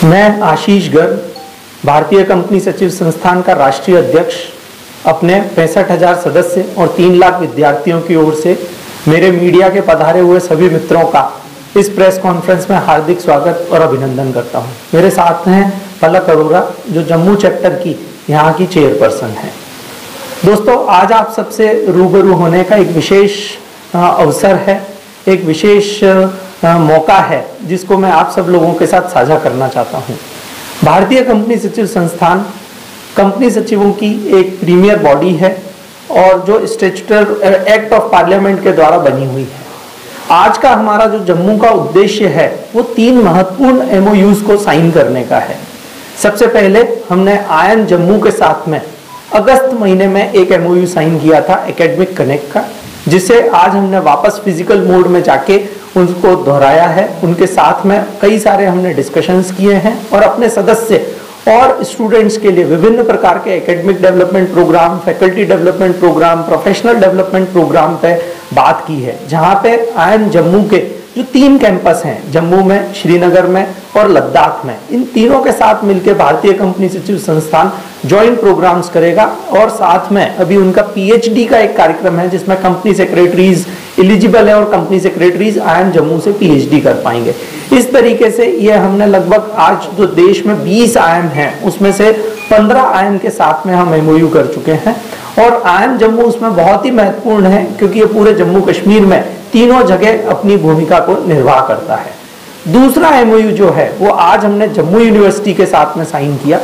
मैं आशीष गर्ग, भारतीय कंपनी सचिव संस्थान का राष्ट्रीय अध्यक्ष, अपने 65,000 सदस्य और 3 लाख विद्यार्थियों की ओर से मेरे मीडिया के पधारे हुए सभी मित्रों का इस प्रेस कॉन्फ्रेंस में हार्दिक स्वागत और अभिनंदन करता हूं। मेरे साथ हैं पलक अरोरा, जो जम्मू चैप्टर की यहाँ की चेयरपर्सन है। दोस्तों, आज आप सबसे रूबरू होने का एक विशेष अवसर है, एक विशेष मौका है जिसको मैं आप सब लोगों के साथ साझा करना चाहता हूं। भारतीय कंपनी सचिव संस्थान कंपनी सचिवों की एक प्रीमियर बॉडी है और जो स्टैट्यूटरी एक्ट ऑफ पार्लियामेंट के द्वारा बनी हुई है। आज का हमारा जो जम्मू का उद्देश्य है वो 3 महत्वपूर्ण एमओयूज को साइन करने का है। सबसे पहले हमने आयन जम्मू के साथ में अगस्त महीने में एक एमओयू साइन किया था एकेडमिक कनेक्ट का, जिसे आज हमने वापस फिजिकल मोड में जाके उनको दोहराया है। उनके साथ में कई सारे हमने डिस्कशंस किए हैं और अपने सदस्य और स्टूडेंट्स के लिए विभिन्न प्रकार के academic development program, faculty development program, professional development program पे बात की है, जहाँ पे आयन जम्मू के जो 3 कैंपस हैं, जम्मू में, श्रीनगर में और लद्दाख में, इन तीनों के साथ मिलकर भारतीय कंपनी सचिव संस्थान जॉइंट प्रोग्राम्स करेगा। और साथ में अभी उनका पीएचडी का एक कार्यक्रम है जिसमें कंपनी सेक्रेटरीज एलिजिबल है और कंपनी सेक्रेटरीज आयन जम्मू से पीएचडी कर पाएंगे। इस तरीके से ये हमने लगभग आज जो देश में 20 आयन हैं उसमें से 15 आयन के साथ में हम एमओयू कर चुके हैं। और आयन जम्मू उसमें बहुत ही महत्वपूर्ण है क्योंकि ये पूरे जम्मू कश्मीर में तीनों जगह अपनी भूमिका को निर्वाह करता है। दूसरा एमओयू जो है वो आज हमने जम्मू यूनिवर्सिटी के साथ में साइन किया।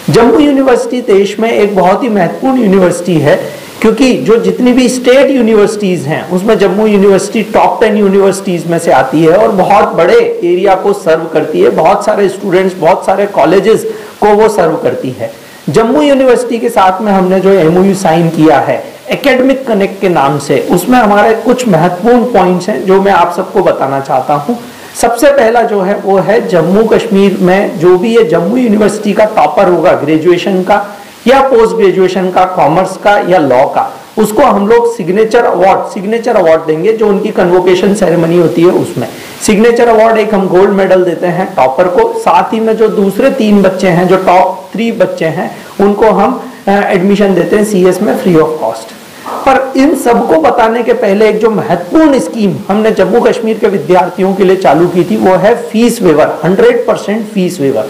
जम्मू यूनिवर्सिटी देश में एक बहुत ही महत्वपूर्ण यूनिवर्सिटी है क्योंकि जो जितनी भी स्टेट यूनिवर्सिटीज हैं उसमें जम्मू यूनिवर्सिटी टॉप 10 यूनिवर्सिटीज में से आती है और बहुत बड़े एरिया को सर्व करती है, बहुत सारे स्टूडेंट्स, बहुत सारे कॉलेजेस को वो सर्व करती है। जम्मू यूनिवर्सिटी के साथ में हमने जो एमओयू साइन किया है एकेडमिक कनेक्ट के नाम से, उसमें हमारे कुछ महत्वपूर्ण पॉइंट्स हैं जो मैं आप सबको बताना चाहता हूं। सबसे पहला जो है वो है जम्मू कश्मीर में जो भी ये जम्मू यूनिवर्सिटी का टॉपर होगा ग्रेजुएशन का या पोस्ट ग्रेजुएशन का, कॉमर्स का या लॉ का, उसको हम लोग सिग्नेचर अवार्ड देंगे जो उनकी कन्वोकेशन सेरेमनी होती है उसमें। सिग्नेचर अवार्ड एक हम गोल्ड मेडल देते हैं टॉपर को, साथ ही में जो दूसरे 3 बच्चे हैं, जो टॉप 3 बच्चे हैं, उनको हम एडमिशन देते हैं सीएस में फ्री ऑफ कॉस्ट। पर इन सबको बताने के पहले एक जो महत्वपूर्ण स्कीम हमने जम्मू कश्मीर के विद्यार्थियों के लिए चालू की थी वो है fees waiver, 100% fees waiver.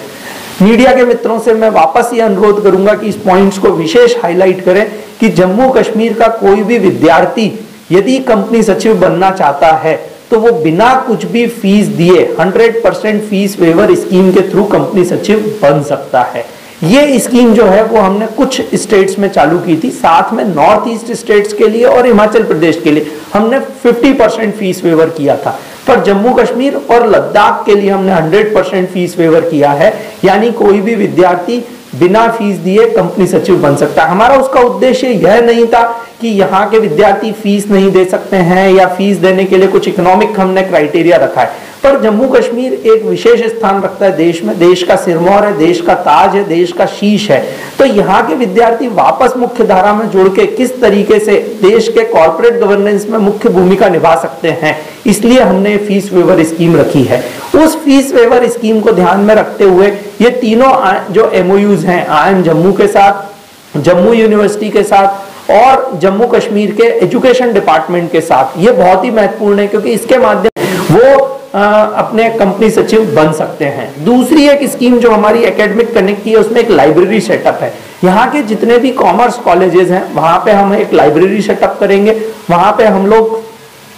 Media के मित्रों से मैं वापस ये अनुरोध करूंगा कि इस पॉइंट्स को विशेष हाईलाइट करें कि जम्मू कश्मीर का कोई भी विद्यार्थी यदि कंपनी सचिव बनना चाहता है तो वो बिना कुछ भी फीस दिए 100% फीस वेवर स्कीम के थ्रू कंपनी सचिव बन सकता है। ये स्कीम जो है वो हमने कुछ स्टेट्स में चालू की थी, साथ में नॉर्थ ईस्ट स्टेट्स के लिए और हिमाचल प्रदेश के लिए हमने 50% फीस वेवर किया था। पर जम्मू कश्मीर और लद्दाख के लिए हमने 100% फीस वेवर किया है, यानी कोई भी विद्यार्थी बिना फीस दिए कंपनी सचिव बन सकता है। हमारा उसका उद्देश्य यह नहीं था कि यहाँ के विद्यार्थी फीस नहीं दे सकते हैं या फीस देने के लिए कुछ इकोनॉमिक हमने क्राइटेरिया रखा है, पर जम्मू कश्मीर एक विशेष स्थान रखता है देश में, देश का सिरमौर है, देश का ताज है, देश का शीश है। तो यहाँ के विद्यार्थी वापस मुख्य धारा में जुड़ के किस तरीके से देश के कॉर्पोरेट गवर्नेंस में मुख्य भूमिका निभा सकते हैं, इसलिए हमने फीस वेवर स्कीम रखी है। उस फीस वेवर स्कीम को ध्यान में रखते हुए ये तीनों जो एमओयूज हैं आयन जम्मू के साथ, जम्मू यूनिवर्सिटी के साथ और जम्मू कश्मीर के एजुकेशन डिपार्टमेंट के साथ, ये बहुत ही महत्वपूर्ण है क्योंकि इसके माध्यम वो अपने कंपनी सचिव बन सकते हैं। दूसरी एक स्कीम जो हमारी एकेडमिक कनेक्ट की है उसमें एक लाइब्रेरी सेटअप है। यहाँ के जितने भी कॉमर्स कॉलेजेस हैं वहाँ पे हम एक लाइब्रेरी सेटअप करेंगे। वहाँ पे हम लोग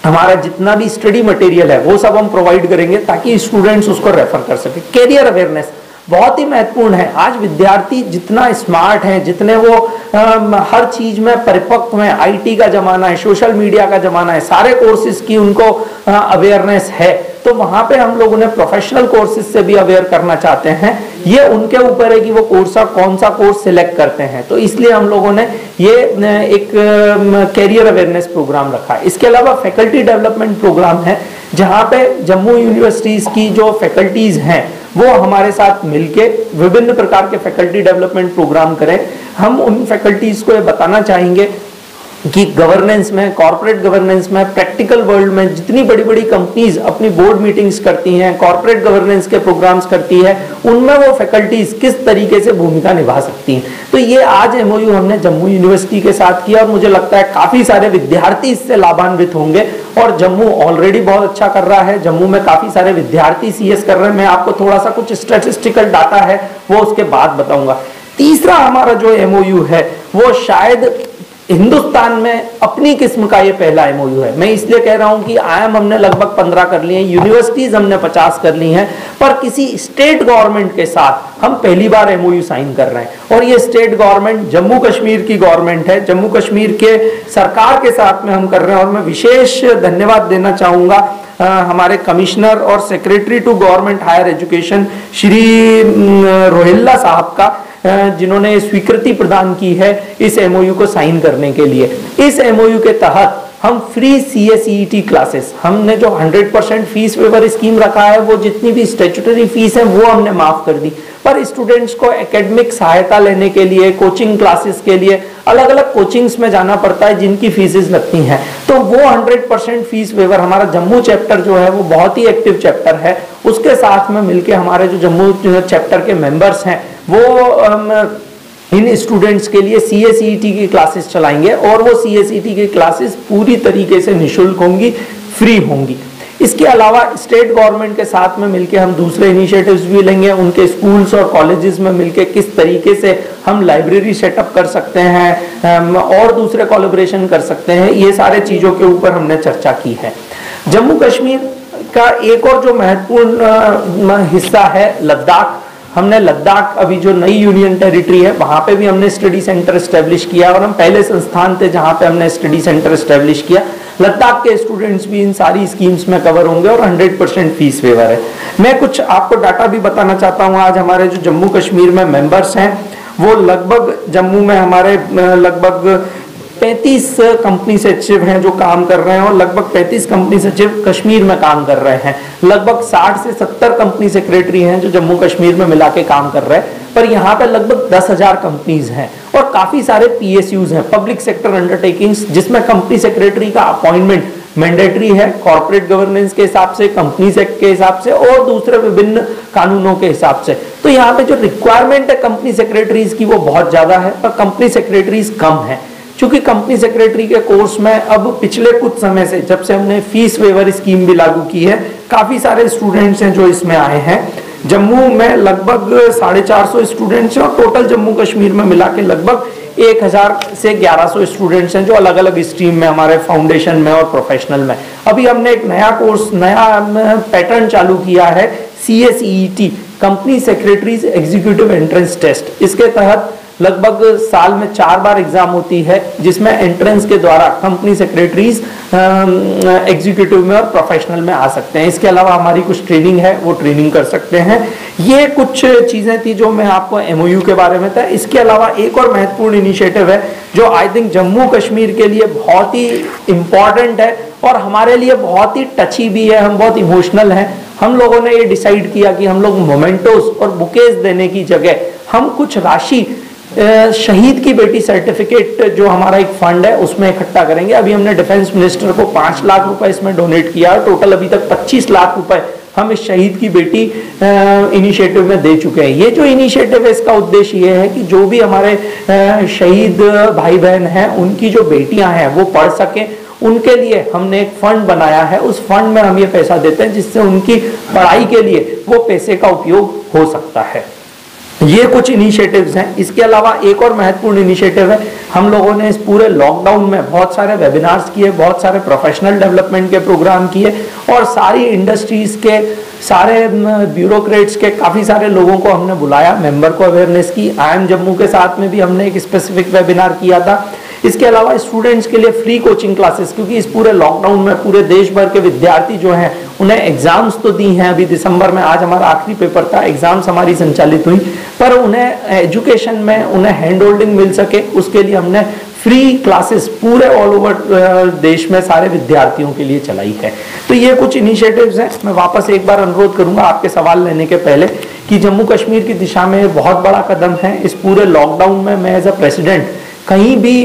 हमारा जितना भी स्टडी मटेरियल है वो सब हम प्रोवाइड करेंगे ताकि स्टूडेंट्स उसको रेफर कर सके। कैरियर अवेयरनेस बहुत ही महत्वपूर्ण है। आज विद्यार्थी जितना स्मार्ट हैं, जितने वो हर चीज में परिपक्व हैं, आईटी का जमाना है, सोशल मीडिया का जमाना है, सारे कोर्सेज की उनको अवेयरनेस है, तो वहां पे हम लोग उन्हें प्रोफेशनल कोर्सेज से भी अवेयर करना चाहते हैं। ये उनके ऊपर है कि वो कौन सा कोर्स सिलेक्ट करते हैं, तो इसलिए हम लोगों ने ये एक कैरियर अवेयरनेस प्रोग्राम रखा है। इसके अलावा फैकल्टी डेवलपमेंट प्रोग्राम है जहाँ पे जम्मू यूनिवर्सिटीज की जो फैकल्टीज हैं वो हमारे साथ मिलके विभिन्न प्रकार के फैकल्टी डेवलपमेंट प्रोग्राम करें। हम उन फैकल्टीज को ये बताना चाहेंगे कि गवर्नेंस में, कॉर्पोरेट गवर्नेंस में, प्रैक्टिकल वर्ल्ड में जितनी बड़ी बड़ी कंपनीज अपनी बोर्ड मीटिंग्स करती हैं, कॉर्पोरेट गवर्नेंस के प्रोग्राम्स करती है, उनमें वो फैकल्टीज किस तरीके से भूमिका निभा सकती हैं। तो ये आज एमओयू हमने जम्मू यूनिवर्सिटी के साथ किया और मुझे लगता है काफी सारे विद्यार्थी इससे लाभान्वित होंगे। और जम्मू ऑलरेडी बहुत अच्छा कर रहा है, जम्मू में काफी सारे विद्यार्थी सीएस कर रहे हैं। मैं आपको थोड़ा सा कुछ स्टैटिस्टिकल डाटा है वो उसके बाद बताऊंगा। तीसरा हमारा जो एमओयू है वो शायद हिंदुस्तान में अपनी किस्म का ये पहला एमओयू है। मैं इसलिए कह रहा हूं कि आईएम हमने लगभग 15 कर लिए हैं, यूनिवर्सिटीज हमने 50 कर ली हैं, पर किसी स्टेट गवर्नमेंट के साथ हम पहली बार एमओयू साइन कर रहे हैं। और ये स्टेट गवर्नमेंट जम्मू कश्मीर की गवर्नमेंट है, जम्मू कश्मीर के सरकार के साथ में हम कर रहे हैं। और मैं विशेष धन्यवाद देना चाहूंगा हमारे कमिश्नर और secretary to government higher education Shri Rohilla साहब का, जिन्होंने स्वीकृति प्रदान की है इस एमओयू को साइन करने के लिए। इस एमओयू के तहत हम फ्री CSET क्लासेस, हमने जो 100% फीस वेवर स्कीम रखा है, वो जितनी भी स्टैट्यूटरी फीस है वो हमने माफ कर दी, पर स्टूडेंट्स को एकेडमिक सहायता लेने के लिए, कोचिंग क्लासेस के लिए अलग अलग कोचिंग्स में जाना पड़ता है जिनकी फीसेस लगती हैं, तो वो 100% फीस वेवर हमारा जम्मू चैप्टर जो है वो बहुत ही एक्टिव चैप्टर है, उसके साथ में मिलके हमारे जो जम्मू चैप्टर के मेंबर्स हैं वो इन स्टूडेंट्स के लिए CSET की क्लासेस चलाएंगे। और वो CSET की क्लासेस पूरी तरीके से निःशुल्क होंगी, फ्री होंगी। इसके अलावा स्टेट गवर्नमेंट के साथ में मिलके हम दूसरे इनिशिएटिव्स भी लेंगे। उनके स्कूल्स और कॉलेजेस में मिलके किस तरीके से हम लाइब्रेरी सेटअप कर सकते हैं और दूसरे कोलैबोरेशन कर सकते हैं, ये सारे चीज़ों के ऊपर हमने चर्चा की है। जम्मू कश्मीर का एक और जो महत्वपूर्ण हिस्सा है लद्दाख, हमने लद्दाख अभी जो नई यूनियन टेरिटरी है वहां पे भी हमने स्टडी सेंटर एस्टेब्लिश किया और हम पहले संस्थान थे जहां पे हमने स्टडी सेंटर एस्टेब्लिश किया। लद्दाख के स्टूडेंट्स भी इन सारी स्कीम्स में कवर होंगे और 100% फीस वेवर है। मैं कुछ आपको डाटा भी बताना चाहता हूं। आज हमारे जो जम्मू कश्मीर में मेंबर्स हैं वो लगभग जम्मू में हमारे लगभग 35 कंपनी सचिव हैं जो काम कर रहे हैं और लगभग 35 कंपनी सचिव कश्मीर में काम कर रहे हैं। लगभग 60 से 70 कंपनी सेक्रेटरी हैं जो जम्मू कश्मीर में मिला के काम कर रहे हैं, पर यहाँ पे लगभग 10,000 कंपनीज हैं और काफी सारे PSUs हैं, पब्लिक सेक्टर अंडरटेकिंग्स, जिसमें कंपनी सेक्रेटरी का अपॉइंटमेंट मैंडेटरी है कॉर्पोरेट गवर्नेंस के हिसाब से, कंपनीज एक्ट के हिसाब से और दूसरे विभिन्न कानूनों के हिसाब से। तो यहाँ पे जो रिक्वायरमेंट है कंपनी सेक्रेटरीज की वो बहुत ज्यादा है, पर कंपनी सेक्रेटरीज कम है। क्योंकि कंपनी सेक्रेटरी के कोर्स में अब पिछले कुछ समय से, जब से हमने फीस वेवर स्कीम भी लागू की है, काफी सारे स्टूडेंट्स हैं जो इसमें आए हैं। जम्मू में लगभग 450 स्टूडेंट्स हैं और टोटल जम्मू कश्मीर में मिला के लगभग 1000 से 1100 स्टूडेंट्स हैं जो अलग अलग स्ट्रीम में हमारे फाउंडेशन में और प्रोफेशनल में। अभी हमने एक नया कोर्स, नया पैटर्न चालू किया है, CSET company secretaries executive entrance test. इसके तहत लगभग साल में 4 बार एग्जाम होती है, जिसमें एंट्रेंस के द्वारा कंपनी सेक्रेटरीज एग्जीक्यूटिव में और प्रोफेशनल में आ सकते हैं। इसके अलावा हमारी कुछ ट्रेनिंग है, वो ट्रेनिंग कर सकते हैं। ये कुछ चीजें थी जो मैं आपको एमओयू के बारे में था। इसके अलावा एक और महत्वपूर्ण इनिशिएटिव है जो आई थिंक जम्मू कश्मीर के लिए बहुत ही इंपॉर्टेंट है और हमारे लिए बहुत ही टची भी है, हम बहुत इमोशनल हैं। हम लोगों ने ये डिसाइड किया कि हम लोग मोमेंटोस और बुकेज देने की जगह हम कुछ राशि शहीद की बेटी सर्टिफिकेट जो हमारा एक फंड है उसमें इकट्ठा करेंगे। अभी हमने डिफेंस मिनिस्टर को 5 लाख रुपए इसमें डोनेट किया और टोटल अभी तक 25 लाख रुपए हम इस शहीद की बेटी इनिशिएटिव में दे चुके हैं। ये जो इनिशिएटिव है इसका उद्देश्य ये है कि जो भी हमारे शहीद भाई बहन हैं उनकी जो बेटियां हैं वो पढ़ सकें, उनके लिए हमने एक फंड बनाया है। उस फंड में हम ये पैसा देते हैं जिससे उनकी पढ़ाई के लिए वो पैसे का उपयोग हो सकता है। ये कुछ इनिशिएटिव्स हैं। इसके अलावा एक और महत्वपूर्ण इनिशिएटिव है, हम लोगों ने इस पूरे लॉकडाउन में बहुत सारे वेबिनार्स किए, बहुत सारे प्रोफेशनल डेवलपमेंट के प्रोग्राम किए और सारी इंडस्ट्रीज के, सारे ब्यूरोक्रेट्स के काफ़ी सारे लोगों को हमने बुलाया, मेंबर को अवेयरनेस की। IIM जम्मू के साथ में भी हमने एक स्पेसिफिक वेबिनार किया था। इसके अलावा स्टूडेंट्स के लिए फ्री कोचिंग क्लासेस, क्योंकि इस पूरे लॉकडाउन में पूरे देश भर के विद्यार्थी जो हैं उन्हें एग्जाम्स तो दी हैं, अभी दिसंबर में, आज हमारा आखिरी पेपर था, एग्जाम्स हमारी संचालित हुई, पर उन्हें एजुकेशन में उन्हें हैंड होल्डिंग मिल सके उसके लिए हमने फ्री क्लासेस पूरे ऑल ओवर देश में सारे विद्यार्थियों के लिए चलाई है। तो ये कुछ इनिशिएटिव्स हैं। मैं वापस एक बार अनुरोध करूंगा आपके सवाल लेने के पहले कि जम्मू कश्मीर की दिशा में बहुत बड़ा कदम है। इस पूरे लॉकडाउन में मैं एज अ प्रेसिडेंट कहीं भी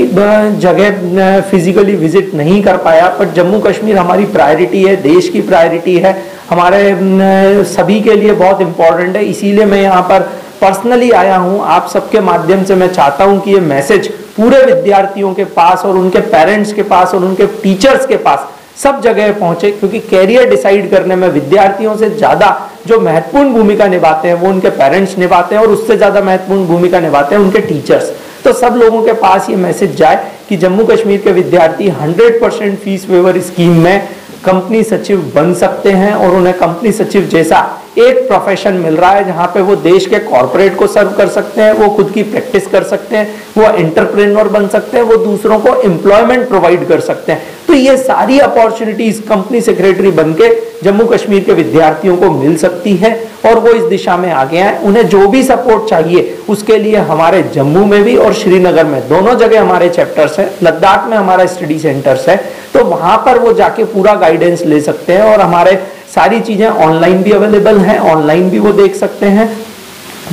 जगह फिजिकली विजिट नहीं कर पाया, पर जम्मू कश्मीर हमारी प्रायोरिटी है, देश की प्रायोरिटी है, हमारे सभी के लिए बहुत इम्पोर्टेंट है। इसीलिए मैं यहाँ पर पर्सनली आया हूँ। आप सबके माध्यम से मैं चाहता हूँ कि ये मैसेज पूरे विद्यार्थियों के पास और उनके पेरेंट्स के पास और उनके टीचर्स के पास सब जगह पहुंचे, क्योंकि कैरियर डिसाइड करने में विद्यार्थियों से ज़्यादा जो महत्वपूर्ण भूमिका निभाते हैं वो उनके पेरेंट्स निभाते हैं, और उससे ज़्यादा महत्वपूर्ण भूमिका निभाते हैं उनके टीचर्स। तो सब लोगों के पास ये मैसेज जाए कि जम्मू कश्मीर के विद्यार्थी 100% फीस वेवर स्कीम में कंपनी सचिव बन सकते हैं, और उन्हें कंपनी सचिव जैसा एक प्रोफेशन मिल रहा है जहां पे वो देश के कॉर्पोरेट को सर्व कर सकते हैं, वो खुद की प्रैक्टिस कर सकते हैं, वो एंटरप्रेन्योर बन सकते हैं, वो दूसरों को एम्प्लॉयमेंट प्रोवाइड कर सकते हैं। तो ये सारी अपॉर्चुनिटीज कंपनी सेक्रेटरी बनके जम्मू कश्मीर के विद्यार्थियों को मिल सकती है, और वो इस दिशा में आगे हैं। उन्हें जो भी सपोर्ट चाहिए उसके लिए हमारे जम्मू में भी और श्रीनगर में दोनों जगह हमारे चैप्टर्स हैं, लद्दाख में हमारा स्टडी सेंटर्स है, तो वहां पर वो जाके पूरा गाइडेंस ले सकते हैं। और हमारे सारी चीजें ऑनलाइन भी अवेलेबल हैं, ऑनलाइन भी वो देख सकते हैं।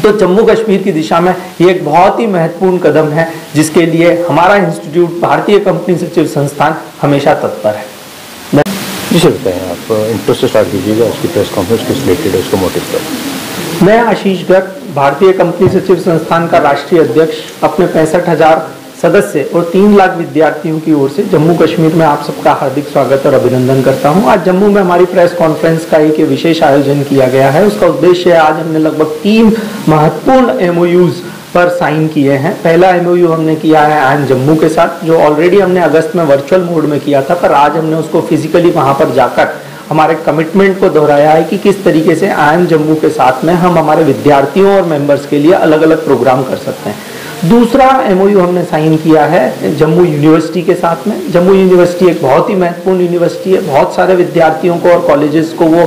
तो जम्मू कश्मीर की दिशा में ये एक बहुत ही महत्वपूर्ण कदम है, जिसके लिए हमारा इंस्टीट्यूट भारतीय कंपनी सचिव संस्थान हमेशा तत्पर है। जी सर, बताएं आप इंट्रो से स्टार्ट कीजिएगा, उसकी प्रेस कॉन्फ्रेंस किस रिलेटेड है, उसको मोटिव पर। मैं आशीष गर्ग, भारतीय कंपनी सचिव संस्थान का राष्ट्रीय अध्यक्ष, अपने 65,000 सदस्य और 3 लाख विद्यार्थियों की ओर से जम्मू कश्मीर में आप सबका हार्दिक स्वागत और अभिनंदन करता हूं। आज जम्मू में हमारी प्रेस कॉन्फ्रेंस का एक विशेष आयोजन किया गया है। उसका उद्देश्य है, आज हमने लगभग 3 महत्वपूर्ण एमओयूज पर साइन किए हैं। पहला एमओयू हमने किया है IIM जम्मू के साथ, जो ऑलरेडी हमने अगस्त में वर्चुअल मोड में किया था, पर आज हमने उसको फिजिकली वहां पर जाकर हमारे कमिटमेंट को दोहराया है कि किस तरीके से IIM जम्मू के साथ में हम हमारे विद्यार्थियों और मेंबर्स के लिए अलग अलग प्रोग्राम कर सकते हैं। दूसरा एमओयू हमने साइन किया है जम्मू यूनिवर्सिटी के साथ में। जम्मू यूनिवर्सिटी एक बहुत ही महत्वपूर्ण यूनिवर्सिटी है, बहुत सारे विद्यार्थियों को और कॉलेजेस को वो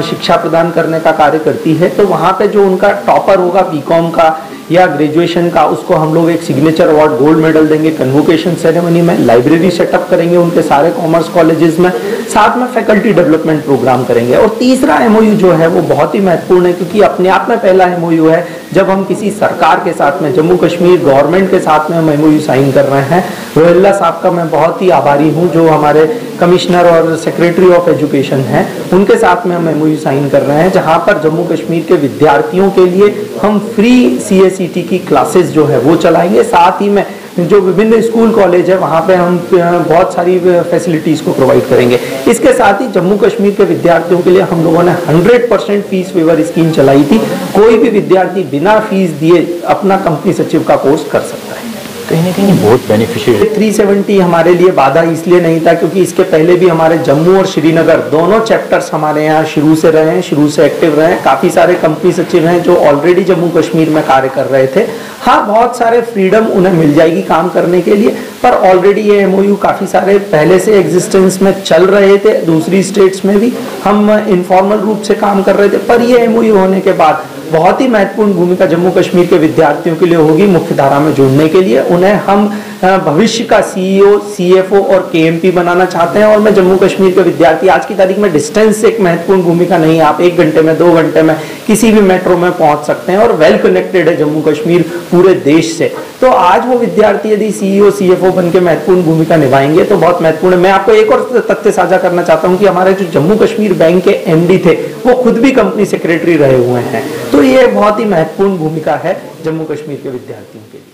शिक्षा प्रदान करने का कार्य करती है। तो वहाँ पे जो उनका टॉपर होगा बीकॉम का या ग्रेजुएशन का, उसको हम लोग एक सिग्नेचर अवार्ड गोल्ड मेडल देंगे कन्वोकेशन सेरेमनी में। लाइब्रेरी सेटअप करेंगे उनके सारे कॉमर्स कॉलेजेस में, साथ में फैकल्टी डेवलपमेंट प्रोग्राम करेंगे। और तीसरा एमओयू जो है वो बहुत ही महत्वपूर्ण है, क्योंकि अपने आप में पहला एमओयू है जब हम किसी सरकार के साथ में, जम्मू कश्मीर गवर्नमेंट के साथ में हम एमओयू साइन कर रहे हैं। रोहिल्ला साहब का मैं बहुत ही आभारी हूँ, जो हमारे कमिश्नर और सेक्रेटरी ऑफ एजुकेशन हैं, उनके साथ में हम एमओयू साइन कर रहे हैं, जहाँ पर जम्मू कश्मीर के विद्यार्थियों के लिए हम फ्री CACT की क्लासेस जो है वो चलाएंगे। साथ ही में जो विभिन्न स्कूल कॉलेज है वहाँ पे हम बहुत सारी फैसिलिटीज़ को प्रोवाइड करेंगे। इसके साथ ही जम्मू कश्मीर के विद्यार्थियों के लिए हम लोगों ने 100% फीस वेवर स्कीम चलाई थी। कोई भी विद्यार्थी बिना फीस दिए अपना कंपनी सचिव का कोर्स कर सकता है। कहीं ना कहीं बहुत बेनिफिशियल। 370 हमारे लिए बाधा इसलिए नहीं था क्योंकि इसके पहले भी हमारे जम्मू और श्रीनगर दोनों चैप्टर्स हमारे यहाँ शुरू से रहे हैं, शुरू से एक्टिव रहे हैं। काफ़ी सारे कंपनी सचिव हैं जो ऑलरेडी जम्मू कश्मीर में कार्य कर रहे थे। हाँ, बहुत सारे फ्रीडम उन्हें मिल जाएगी काम करने के लिए, पर ऑलरेडी ये एमओयू काफ़ी सारे पहले से एग्जिस्टेंस में चल रहे थे। दूसरी स्टेट्स में भी हम इनफॉर्मल रूप से काम कर रहे थे, पर ये एमओयू होने के बाद बहुत ही महत्वपूर्ण भूमिका जम्मू कश्मीर के विद्यार्थियों के लिए होगी मुख्य धारा में जुड़ने के लिए। उन्हें हम भविष्य का CEO, CFO और KMP बनाना चाहते हैं। और मैं जम्मू कश्मीर के विद्यार्थी, आज की तारीख में डिस्टेंस एक महत्वपूर्ण भूमिका नहीं है। आप 1 घंटे में 2 घंटे में किसी भी मेट्रो में पहुंच सकते हैं, और वेल कनेक्टेड है जम्मू कश्मीर पूरे देश से। तो आज वो विद्यार्थी यदि CEO, CFO बन के महत्वपूर्ण भूमिका निभाएंगे तो बहुत महत्वपूर्ण है। मैं आपको एक और तथ्य साझा करना चाहता हूँ कि हमारे जो जम्मू कश्मीर बैंक के MD थे वो खुद भी कंपनी सेक्रेटरी रहे हुए हैं। तो ये बहुत ही महत्वपूर्ण भूमिका है जम्मू कश्मीर के विद्यार्थियों के लिए।